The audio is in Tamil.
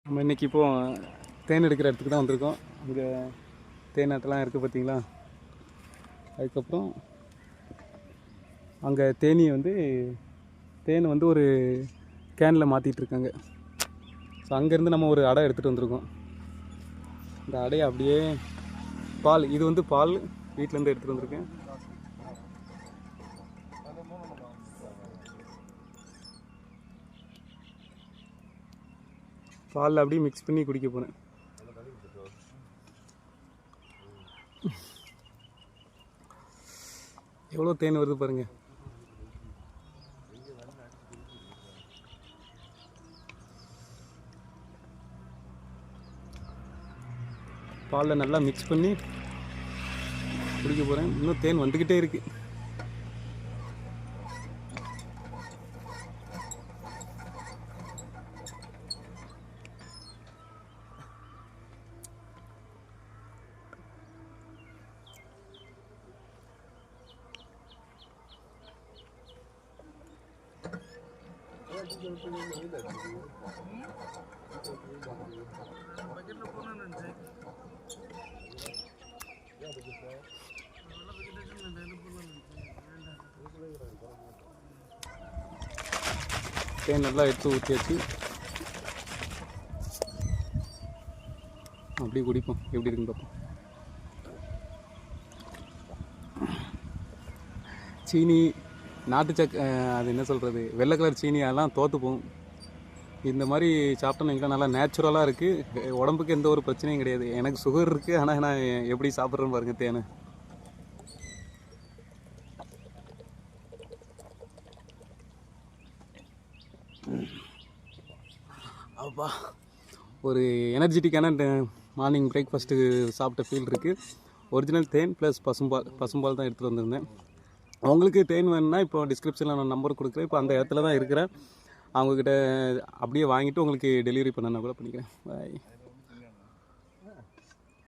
நம்ம இன்றைக்கி இப்போது தேன் எடுக்கிற இடத்துக்கு தான் வந்திருக்கோம். அங்கே தேனாட்டெல்லாம் இருக்குது பார்த்தீங்களா. அதுக்கப்புறம் அங்கே தேன் வந்து ஒரு கேனில் மாற்றிட்டுருக்காங்க. ஸோ அங்கேருந்து நம்ம ஒரு அடை எடுத்துகிட்டு வந்திருக்கோம். இந்த அடையை அப்படியே இது வந்து பால் வீட்டிலேருந்து எடுத்துகிட்டு வந்திருக்கேன். பாலில் அப்படியே மிக்ஸ் பண்ணி குடிக்க போகிறேன். எவ்வளோ தேன் வருது பாருங்க. பாலில் நல்லா மிக்ஸ் பண்ணி குடிக்க போகிறேன். இன்னும் தேன் வந்துக்கிட்டே இருக்கு. தேன் நல்லா எடுத்து ஊற்றியாச்சு. அப்படியே குடிப்போம், எப்படி இருக்குன்னு பார்ப்போம். சீனி, அது என்ன சொல்கிறது, வெள்ளை கலர் சீனி அதெல்லாம் தோற்று போகும். இந்த மாதிரி சாப்பிட்டோன்னு எங்களுக்கு நல்லா நேச்சுரலாக இருக்குது. உடம்புக்கு எந்த ஒரு பிரச்சனையும் கிடையாது. எனக்கு சுகர் இருக்குது, ஆனால் நான் எப்படி சாப்பிட்றேன்னு பாருங்க தேனை. அப்பா, ஒரு எனர்ஜெட்டிக்கான மார்னிங் பிரேக்ஃபாஸ்ட்டு சாப்பிட்ட ஃபீல் இருக்குது. ஒரிஜினல் தேன் ப்ளஸ் பசும்பால் தான் எடுத்துகிட்டு வந்திருந்தேன். அவங்களுக்கு தேன் வேணும்னா இப்போ டிஸ்கிரிப்ஷனில் நான் நம்பர் கொடுக்குறேன். இப்போ அந்த இடத்துல தான் இருக்கிறேன். அவங்கக்கிட்ட அப்படியே வாங்கிட்டு உங்களுக்கு டெலிவரி பண்ணனா கூட பண்ணிக்கிறேன். பாய்.